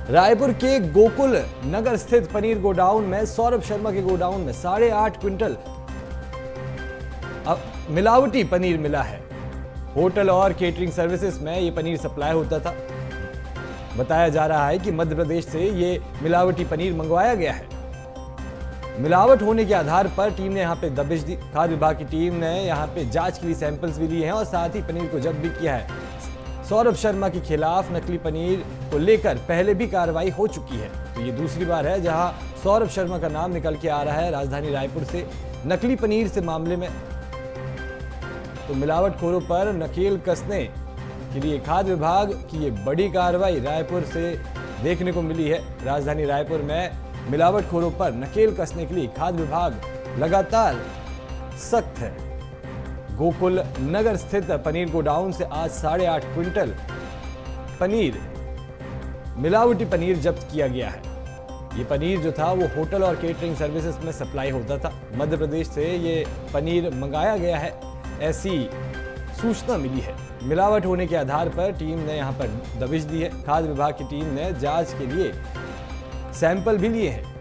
रायपुर के गोकुल नगर स्थित पनीर गोडाउन में सौरभ शर्मा के गोडाउन में 8.5 क्विंटल मिलावटी पनीर मिला है। होटल और केटरिंग सर्विसेज में यह पनीर सप्लाई होता था। बताया जा रहा है कि मध्य प्रदेश से ये मिलावटी पनीर मंगवाया गया है। मिलावट होने के आधार पर टीम ने यहां पे दबिश दी। खाद्य विभाग की टीम ने यहां पे जांच के लिए सैंपल्स भी लिए हैं और साथ ही पनीर को जब्त भी किया है। सौरभ शर्मा के खिलाफ नकली पनीर को लेकर पहले भी कार्रवाई हो चुकी है। तो ये दूसरी बार है जहां सौरभ शर्मा का नाम निकल के आ रहा है राजधानी रायपुर से नकली पनीर से मामले में। तो मिलावटखोरों पर नकेल कसने के लिए खाद्य विभाग की ये बड़ी कार्रवाई रायपुर से देखने को मिली है। राजधानी रायपुर में मिलावटखोरों पर नकेल कसने के लिए खाद्य विभाग लगातार सख्त है। गोकुल नगर स्थित पनीर गोडाउन से आज 8.5 क्विंटल पनीर मिलावटी पनीर जब्त किया गया है। ये पनीर जो था वो होटल और केटरिंग सर्विसेज में सप्लाई होता था। मध्य प्रदेश से ये पनीर मंगाया गया है, ऐसी सूचना मिली है। मिलावट होने के आधार पर टीम ने यहां पर दबिश दी है। खाद्य विभाग की टीम ने जांच के लिए सैंपल भी लिए हैं।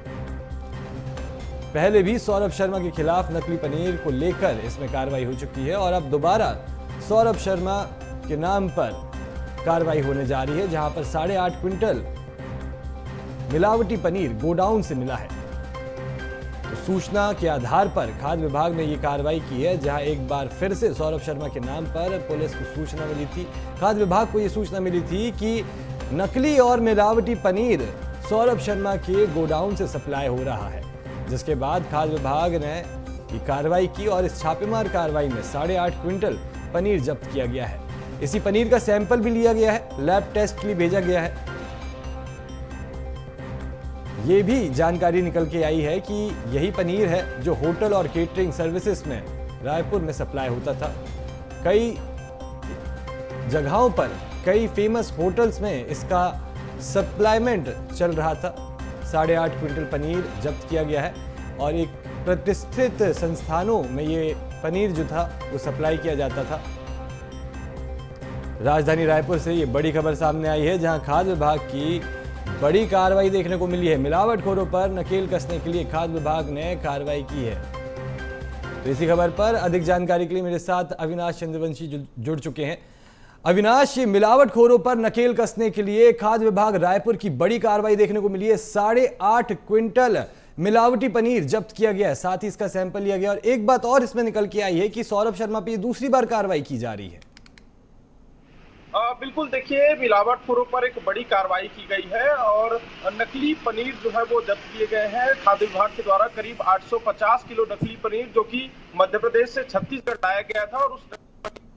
पहले भी सौरभ शर्मा के खिलाफ नकली पनीर को लेकर इसमें कार्रवाई हो चुकी है और अब दोबारा सौरभ शर्मा के नाम पर कार्रवाई होने जा रही है, जहां पर 8.5 क्विंटल मिलावटी पनीर गोडाउन से मिला है। तो सूचना के आधार पर खाद्य विभाग ने यह कार्रवाई की है, जहां एक बार फिर से सौरभ शर्मा के नाम पर पुलिस को सूचना मिली थी। खाद्य विभाग को यह सूचना मिली थी कि नकली और मिलावटी पनीर सौरभ शर्मा के गोडाउन से सप्लाई हो रहा है, जिसके बाद खाद्य विभाग ने ये कार्रवाई की और इस छापेमार कार्रवाई में 8.5 क्विंटल पनीर जब्त किया गया है। इसी पनीर का सैंपल भी लिया गया है, लैब टेस्ट के लिए भेजा गया है। ये भी जानकारी निकल के आई है कि यही पनीर है जो होटल और केटरिंग सर्विसेज में रायपुर में सप्लाई होता था। कई जगहों पर, कई फेमस होटल्स में इसका सप्लाईमेंट चल रहा था। 8.5 क्विंटल पनीर जब्त किया गया है और एक प्रतिष्ठित संस्थानों में ये पनीर जो था वो सप्लाई किया जाता था। राजधानी रायपुर से ये बड़ी खबर सामने आई है, जहां खाद्य विभाग की बड़ी कार्रवाई देखने को मिली है। मिलावटखोरों पर नकेल कसने के लिए खाद्य विभाग ने कार्रवाई की है। तो इसी खबर पर अधिक जानकारी के लिए मेरे साथ अविनाश चंद्रवंशी जुड़ चुके हैं। अविनाश, ये मिलावटखोरों पर नकेल कसने के लिए खाद्य विभाग रायपुर की बड़ी कार्रवाई देखने को मिली है। 8.5 क्विंटल मिलावटी पनीर जब्त किया गया है, साथ ही इसका सैंपल लिया गया। और एक बात और इसमें निकल के आई है कि सौरभ शर्मा पे दूसरी बार कार्रवाई की जा रही है। बिल्कुल, देखिए, मिलावटखोरों पर एक बड़ी कार्रवाई की गई है और नकली पनीर जो है वो जब्त किए गए हैं। खाद्य विभाग के द्वारा करीब 850 किलो नकली पनीर जो कि मध्य प्रदेश से छत्तीसगढ़ लाया गया था और उस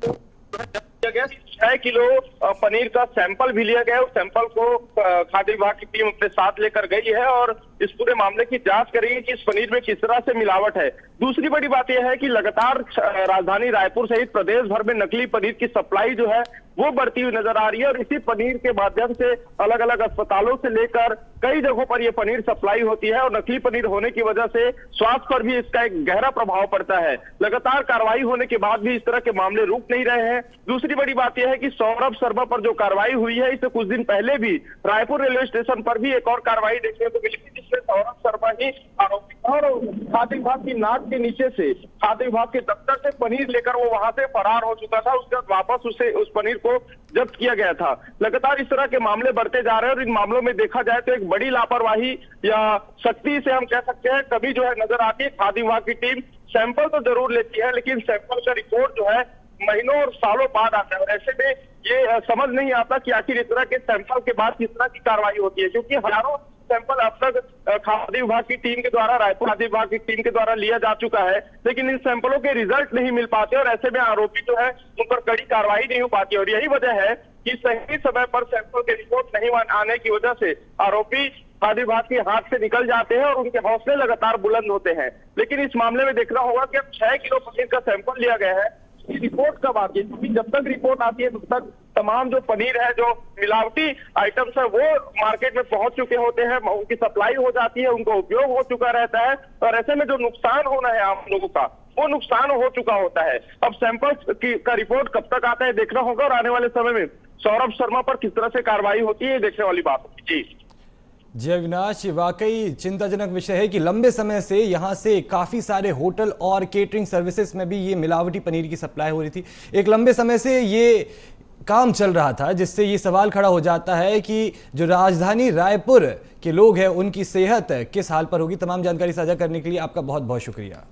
किया गया 6 किलो पनीर का सैंपल भी लिया गया। उस सैंपल को खाद्य विभाग की टीम अपने साथ लेकर गई है और इस पूरे मामले की जांच करेगी कि इस पनीर में किस तरह से मिलावट है। दूसरी बड़ी बात यह है कि लगातार राजधानी रायपुर सहित प्रदेश भर में नकली पनीर की सप्लाई जो है वो बढ़ती हुई नजर आ रही है और इसी पनीर के माध्यम से अलग अलग अस्पतालों से लेकर कई जगहों पर यह पनीर सप्लाई होती है और नकली पनीर होने की वजह से स्वास्थ्य पर भी इसका एक गहरा प्रभाव पड़ता है। लगातार कार्रवाई होने के बाद भी इस तरह के मामले रुक नहीं रहे हैं। दूसरी बड़ी बात यह है कि सौरभ शर्मा पर जो कार्रवाई हुई है, इससे कुछ दिन पहले भी रायपुर रेलवे स्टेशन पर भी एक और कार्रवाई देखने को मिली थी, जिसमें सौरभ शर्मा ही आरोपी और खाद्य विभाग की नाक के नीचे से खाद्य विभाग के दफ्तर से पनीर लेकर वो वहां से फरार हो चुका था। उसके बाद वापस उस पनीर को जब्त किया गया था। लगातार इस तरह के मामले बढ़ते जा रहे हैं और इन मामलों में देखा जाए तो एक बड़ी लापरवाही या सख्ती से हम कह सकते हैं कभी जो है नजर आती है। खाद्य विभाग की टीम सैंपल तो जरूर लेती है, लेकिन सैंपल का रिपोर्ट जो है महीनों और सालों बाद आता है और ऐसे में ये समझ नहीं आता कि आखिर इस तरह के सैंपल के बाद किस तरह की कार्रवाई होती है, क्योंकि हजारों सैंपल अब तक खाद्य विभाग की टीम के द्वारा, रायपुर खाद्य विभाग की टीम के द्वारा लिया जा चुका है, लेकिन इन सैंपलों के रिजल्ट नहीं मिल पाते और ऐसे में आरोपी जो है उन पर कड़ी कार्रवाई नहीं हो पाती। और यही वजह है कि सही समय पर सैंपल के रिपोर्ट नहीं आने की वजह से आरोपी खाद्य विभाग के हाथ से निकल जाते हैं और उनके हौसले लगातार बुलंद होते हैं। लेकिन इस मामले में देखना होगा कि अब 6 किलो पनीर का सैंपल लिया गया है, रिपोर्ट कब आती है, क्योंकि जब तक रिपोर्ट आती है तब तक तमाम जो पनीर है, जो मिलावटी आइटम्स है, वो मार्केट में पहुंच चुके होते हैं, उनकी सप्लाई हो जाती है, उनका उपयोग हो चुका रहता है और ऐसे में जो नुकसान होना है आम लोगों का वो नुकसान हो चुका होता है। अब सैंपल्स का रिपोर्ट कब तक आता है देखना होगा और आने वाले समय में सौरभ शर्मा पर किस तरह से कार्रवाई होती है देखने वाली बात होगी। जी जय अविनाश, वाकई चिंताजनक विषय है कि लंबे समय से यहाँ से काफ़ी सारे होटल और केटरिंग सर्विसेज में भी ये मिलावटी पनीर की सप्लाई हो रही थी। एक लंबे समय से ये काम चल रहा था, जिससे ये सवाल खड़ा हो जाता है कि जो राजधानी रायपुर के लोग हैं उनकी सेहत किस हाल पर होगी। तमाम जानकारी साझा करने के लिए आपका बहुत बहुत शुक्रिया।